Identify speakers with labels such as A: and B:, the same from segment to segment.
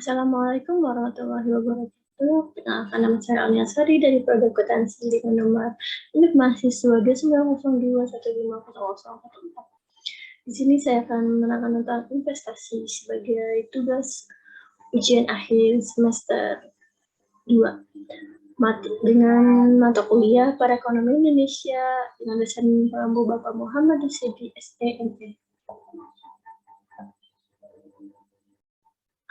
A: Assalamualaikum warahmatullahi wabarakatuh. Perkenalkan, nama saya Alia Sari dari Prodi Akuntansi dengan nomor induk mahasiswa 2902150044. Di sini saya akan menerangkan tentang investasi sebagai tugas ujian akhir semester 2 dengan mata kuliah Perekonomian Indonesia dengan dosen pengampu Bapak Muhammad Rusidi SEME.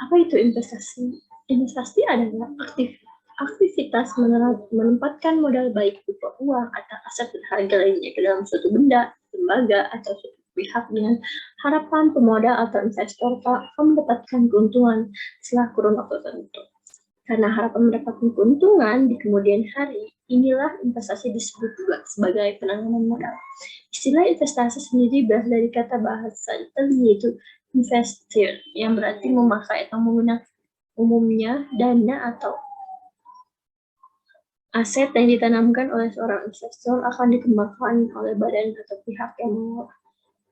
A: Apa itu investasi? Investasi adalah aktivitas menempatkan modal baik berupa uang atau aset berharga lainnya ke dalam suatu benda, lembaga, atau suatu pihak dengan harapan pemodal atau investor akan mendapatkan keuntungan setelah kurun waktu tertentu. Karena harapan mendapatkan keuntungan di kemudian hari, inilah investasi disebut juga sebagai penanaman modal. Istilah investasi sendiri berasal dari kata bahasa Italia yaitu investir, yang berarti memakai atau menggunakan umumnya dana atau aset yang ditanamkan oleh seorang investor akan dikembangkan oleh badan atau pihak yang mengelola.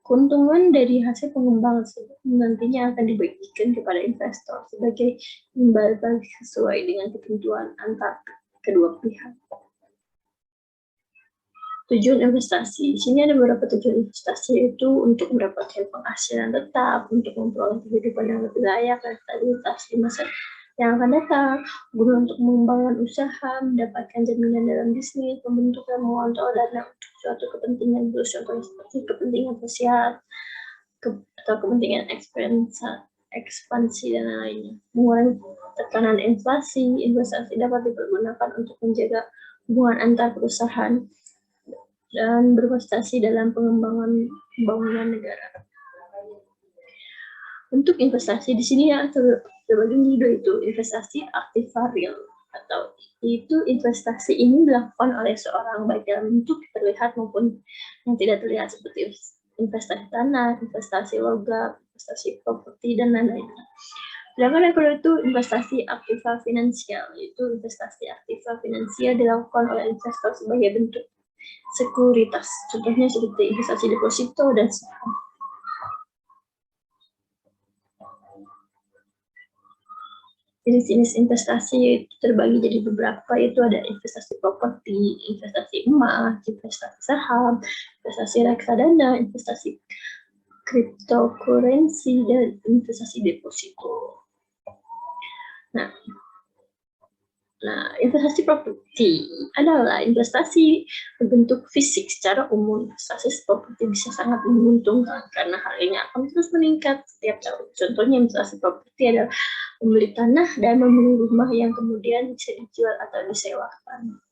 A: Keuntungan dari hasil pengembangan tersebut nantinya akan dibagikan kepada investor sebagai imbal balik sesuai dengan ketentuan antar kedua pihak. Tujuan investasi. Di sini ada beberapa tujuan investasi, yaitu untuk mendapatkan penghasilan tetap, untuk memperoleh kehidupan yang lebih layak dan stabilitas di masa yang akan datang, guna untuk mengembangkan usaha, mendapatkan jaminan dalam bisnis, membentuk dan mengontrol dana untuk suatu kepentingan, contohnya seperti kepentingan sosial atau kepentingan ekspansi dan lainnya. Mengurangi tekanan inflasi, investasi dapat dipergunakan untuk menjaga hubungan antar perusahaan dan berinvestasi dalam pengembangan pembangunan negara. Untuk investasi di sini ya terbagi dua, itu investasi aktiva real, atau itu investasi ini dilakukan oleh seorang baik dalam bentuk terlihat maupun yang tidak terlihat, seperti investasi tanah, investasi logam, investasi properti dan lain-lain. Sedangkan yang kedua itu investasi aktiva finansial, yaitu investasi aktiva finansial dilakukan oleh investor sebagai bentuk sekuritas, contohnya seperti investasi deposito dan saham. Jenis-jenis investasi terbagi jadi beberapa, yaitu ada investasi properti, investasi emas, investasi saham, investasi reksadana, investasi cryptocurrency, dan investasi deposito. Nah, investasi properti adalah investasi berbentuk fisik. Secara umum, investasi properti bisa sangat menguntungkan karena harganya akan terus meningkat setiap tahun. Contohnya, investasi properti adalah membeli tanah dan membeli rumah yang kemudian bisa dijual atau disewakan.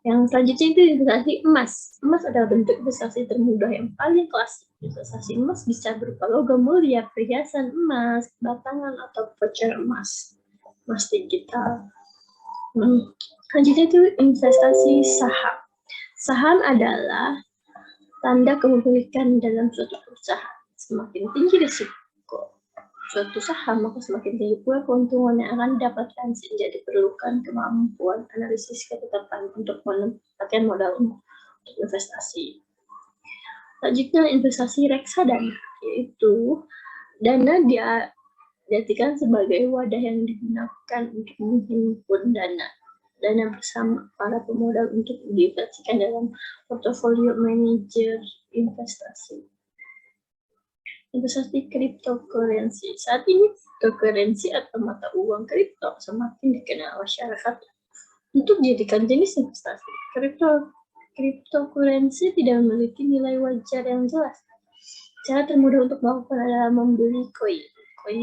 A: Yang selanjutnya itu investasi emas. Emas adalah bentuk investasi termudah yang paling klasik. Investasi emas bisa berupa logam mulia, perhiasan emas, batangan, atau voucher emas digital. Selanjutnya itu investasi saham. Saham adalah tanda kepemilikan dalam suatu perusahaan. Semakin tinggi risiko suatu saham, maka semakin tinggi pula keuntungan yang akan didapatkan, sehingga diperlukan kemampuan analisis ketetapan untuk menempatkan modal untuk investasi. Selanjutnya investasi reksadana, yaitu dana diartikan sebagai wadah yang digunakan untuk menghimpun dana bersama para pemodal untuk diinvestasikan dalam portofolio manajer investasi. Investasi cryptocurrency. Saat ini cryptocurrency atau mata uang kripto semakin dikenal masyarakat untuk dijadikan jenis investasi. Cryptocurrency tidak memiliki nilai wajar yang jelas. Cara termudah untuk melakukan adalah membeli koin. Koin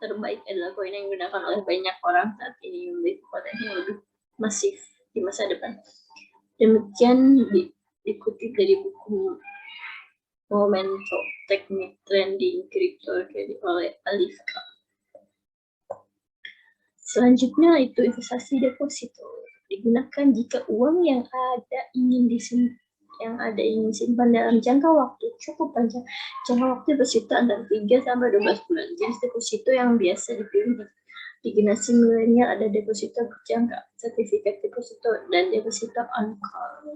A: terbaik adalah koin yang digunakan oleh banyak orang saat ini, memiliki potensi yang lebih masif di masa depan. Demikian dikutip dari buku Momento Teknik Trending Crypto oleh Alifka. Selanjutnya itu investasi deposito. Digunakan jika uang yang ingin disimpan dalam jangka waktu cukup panjang. Jangka waktu deposito antara 3 sampai 12 bulan. Jenis deposito yang biasa dipilih di generasi milenial ada deposito berjangka, sertifikat deposito, dan deposito on call.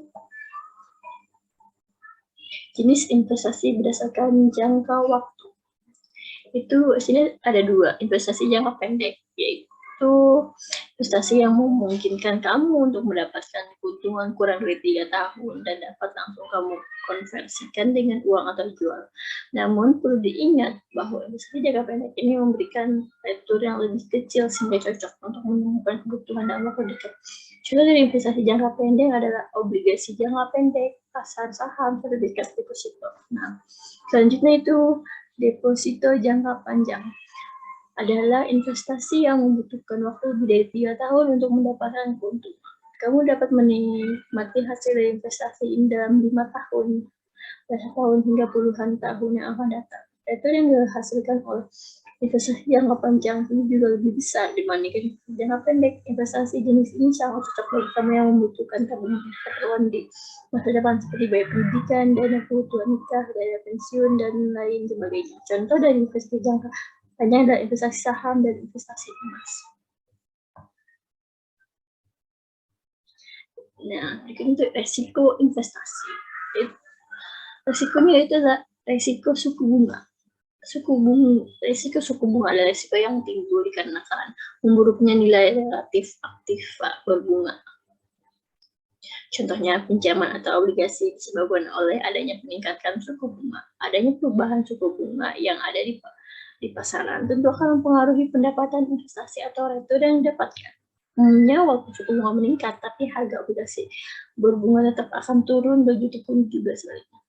A: Jenis investasi berdasarkan jangka waktu. Itu sini ada dua, investasi jangka pendek, yaitu investasi yang memungkinkan kamu untuk mendapatkan keuntungan kurang dari 3 tahun dan dapat langsung kamu konversikan dengan uang atau jual. Namun perlu diingat bahwa investasi jangka pendek ini memberikan return yang lebih kecil sehingga cocok untuk menemukan kebutuhan dalam waktu dekat. Contoh dari investasi jangka pendek adalah obligasi jangka pendek, pasar saham, sertifikat deposito. Nah, selanjutnya itu deposito jangka panjang adalah investasi yang membutuhkan waktu lebih dari 3 tahun untuk mendapatkan keuntungan. Kamu dapat menikmati hasil dari investasi ini dalam 5 tahun, belasan tahun hingga puluhan tahun yang akan datang. Itu yang dihasilkan oleh investasi jangka panjang ini juga lebih besar dibandingkan jangka pendek. Investasi jenis ini sangat cocok bagi kamu yang membutuhkan keperluan di masa depan seperti biaya pendidikan, dana kebutuhan nikah, dana pensiun, dan lain sebagainya. Contoh dari investasi jangka panjang adalah investasi saham dan investasi emas. Nah, berikut untuk resiko investasi. Resikonya itu adalah resiko suku bunga. Risiko suku bunga adalah risiko yang timbul dikarenakan memburuknya nilai relatif aktif berbunga. Contohnya pinjaman atau obligasi disebabkan oleh adanya peningkatan suku bunga. Adanya perubahan suku bunga yang ada di pasaran tentu akan mempengaruhi pendapatan investasi atau return yang didapatkan. Umumnya waktu suku bunga meningkat, tapi harga obligasi berbunga tetap akan turun, begitu pun juga sebaliknya.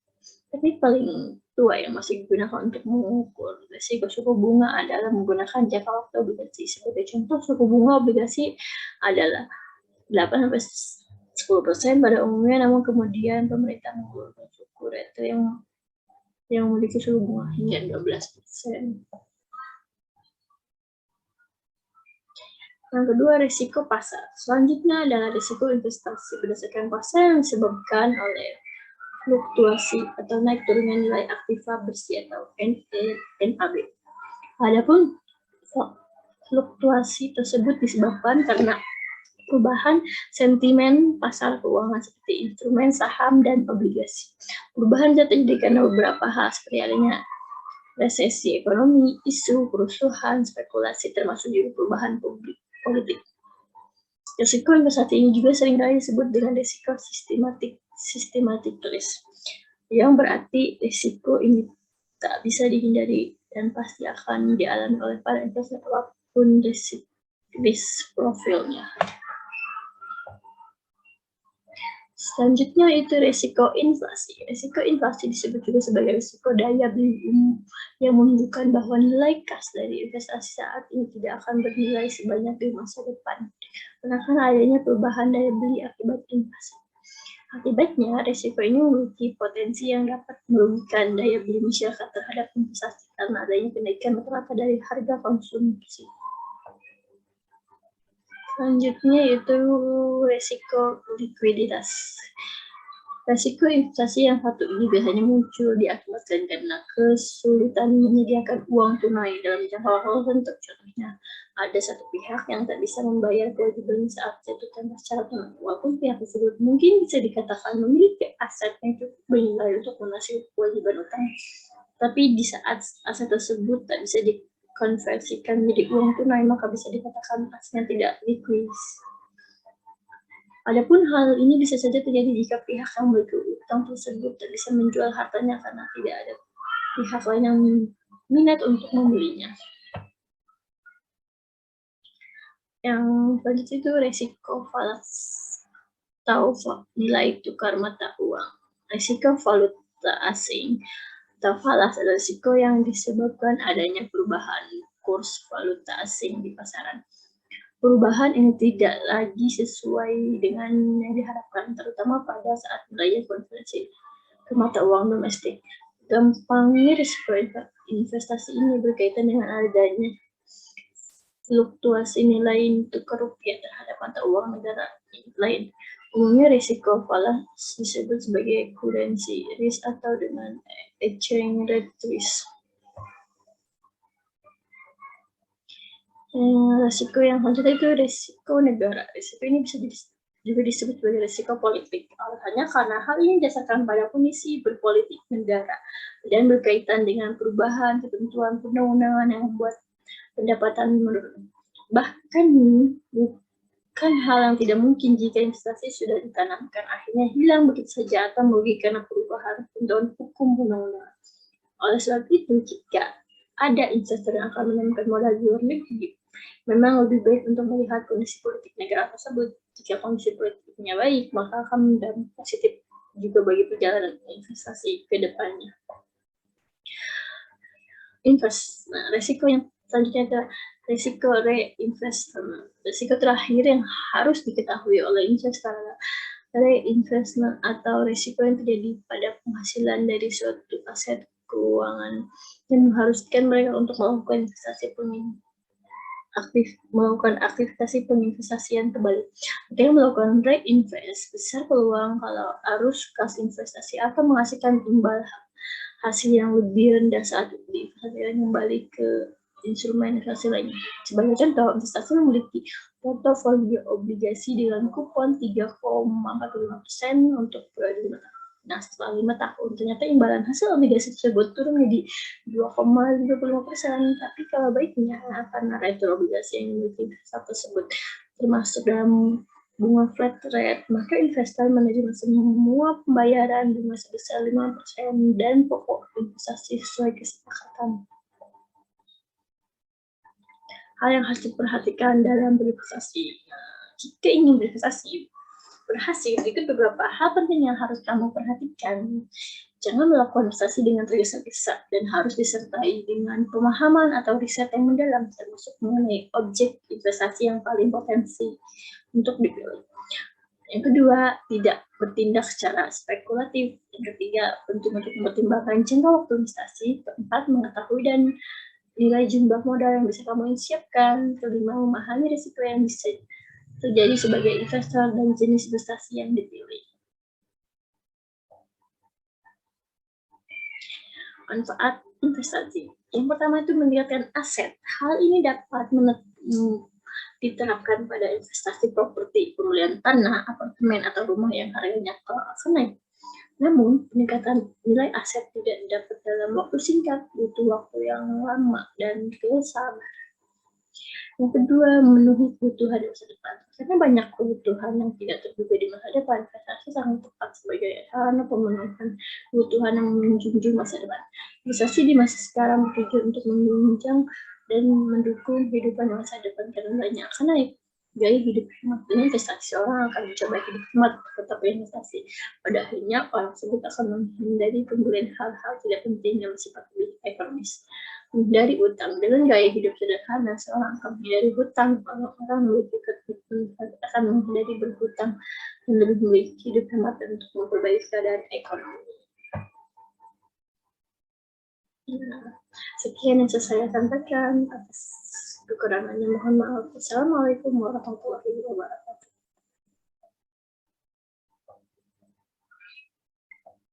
A: Tapi paling tua yang masih digunakan untuk mengukur risiko suku bunga adalah menggunakan jangka waktu obligasi. Sebagai contoh, suku bunga obligasi adalah 8-10% pada umumnya, namun kemudian pemerintah mengeluarkan suku rate yang memiliki suku bunga hingga 12%. Yang kedua, risiko pasar. Selanjutnya adalah risiko investasi berdasarkan pasar yang disebabkan oleh fluktuasi atau naik turunnya nilai aktiva bersih atau NAB. Adapun fluktuasi tersebut disebabkan karena perubahan sentimen pasar keuangan seperti instrumen saham dan obligasi. Perubahan terjadi karena beberapa hal seperti adanya resesi ekonomi, isu kerusuhan, spekulasi, termasuk juga perubahan politik. Risiko investasi ini juga seringkali disebut dengan risiko systematic risk, yang berarti risiko ini tak bisa dihindari dan pasti akan dialami oleh para investor apapun risk profilnya. Selanjutnya itu risiko inflasi. Risiko inflasi disebut juga sebagai risiko daya beli umum yang menunjukkan bahwa nilai kas dari investasi saat ini tidak akan bernilai sebanyak di masa depan karena adanya perubahan daya beli akibat inflasi. Akibatnya, risiko ini memiliki potensi yang dapat merugikan daya beli masyarakat terhadap investasi karena adanya kenaikan rata-rata dari harga konsumsi. Selanjutnya yaitu risiko likuiditas. Risiko investasi yang satu ini biasanya muncul diakibatkan karena kesulitan menyediakan uang tunai dalam jangka waktu tertentu. Contohnya, ada satu pihak yang tak bisa membayar kewajiban saat jatuh tempo secara tunai. Walaupun pihak tersebut mungkin bisa dikatakan memiliki aset yang cukup bernilai untuk melunasi kewajiban utang, tapi di saat aset tersebut tak bisa dikonversikan menjadi uang tunai, maka bisa dikatakan asetnya tidak likuid. Adapun hal ini bisa saja terjadi jika pihak yang memiliki utang tersebut tak bisa menjual hartanya karena tidak ada pihak lain yang minat untuk membelinya. Yang selanjutnya itu risiko falas atau nilai tukar mata uang. Risiko valuta asing atau falas adalah risiko yang disebabkan adanya perubahan kurs valuta asing di pasaran. Perubahan ini tidak lagi sesuai dengan yang diharapkan, terutama pada saat nilai konversi ke mata uang domestik. Gampangnya risiko investasi ini berkaitan dengan adanya fluktuasi nilai tukar rupiah terhadap mata uang negara lain. Umumnya risiko falas disebut sebagai currency risk atau dengan exchange rate risk. Risiko yang selanjutnya itu risiko negara. Risiko ini bisa juga disebut sebagai risiko politik. Alasannya karena hal ini didasarkan pada kondisi berpolitik negara. dan berkaitan dengan perubahan ketentuan perundang-undangan yang membuat pendapatan menurun. Bahkan bukan hal yang tidak mungkin jika investasi sudah ditanamkan akhirnya hilang begitu saja atau merugi karena perubahan ketentuan hukum perundang-undangan. Oleh sebab itu, jika ada investor yang akan menemukan modal di luar negeri, memang lebih baik untuk melihat kondisi politik negara tersebut. Jika kondisi politiknya baik, maka akan berdampak positif juga bagi perjalanan investasi ke depannya. Nah, resiko yang selanjutnya adalah resiko reinvestment. Resiko terakhir yang harus diketahui oleh investor adalah reinvestment atau resiko yang terjadi pada penghasilan dari suatu aset keuangan yang mengharuskan mereka untuk melakukan aktivitas penginvestasian kembali. Dengan melakukan reinvest, besar peluang kalau arus kas investasi akan menghasilkan imbal hasil yang lebih rendah saat diinvestasikan kembali ke instrumen investasi lainnya. Sebagai contoh, investasi memiliki portofolio obligasi dengan kupon 3,45% untuk periode 5 tahun. Nah, setelah 5 tahun, ternyata imbalan hasil obligasi tersebut turun menjadi 2,55%. Tapi kalau baiknya, karena retro obligasi yang memiliki investasi tersebut termasuk dalam bunga flat rate, maka investor menerima semua pembayaran bunga sebesar 5% dan pokok investasi sesuai kesepakatan. Hal yang harus diperhatikan dalam berinvestasi. Jika ingin berinvestasi berhasil, itu beberapa hal penting yang harus kamu perhatikan. Jangan melakukan investasi dengan tergesa-gesa dan harus disertai dengan pemahaman atau riset yang mendalam, termasuk mengenai objek investasi yang paling potensi untuk dipilih. Yang kedua, tidak bertindak secara spekulatif. Yang ketiga, penting untuk mempertimbangkan jangka waktu investasi. Keempat, mengetahui dan nilai jumlah modal yang bisa kamu siapkan. Kelima, memahami risiko yang bisa terjadi sebagai investor dan jenis investasi yang dipilih. Manfaat investasi. Yang pertama itu meningkatkan aset. Hal ini dapat diterapkan pada investasi properti, pembelian tanah, apartemen, atau rumah yang harganya akan naik. Namun, peningkatan nilai aset tidak dapat dalam waktu singkat, butuh waktu yang lama dan kesabaran. Yang kedua, memenuhi kebutuhan masa depan. Karena banyak kebutuhan yang tidak terduga di masa depan, investasi sangat tepat sebagai sarana pemenuhan kebutuhan yang menjunjung masa depan. Investasi di masa sekarang bertujuan untuk menunjang dan mendukung kehidupan masa depan karena banyak akan naik. Gaya hidup hemat. Dengan investasi, orang akan mencoba hidup hemat tetap investasi. Pada akhirnya, orang tersebut akan menghindari pembelian hal-hal tidak penting yang bersifat lebih ekonomis. Menghindari utang. Dengan gaya hidup sederhana, seorang akan menghindari hutang. Orang lebih akan menghindari berhutang dan lebih memiliki hidup hemat dan untuk memperbaiki keadaan ekonomi. Nah, sekian yang saya sampaikan. Atas kekurangannya mohon maaf. Wassalamualaikum warahmatullahi wabarakatuh.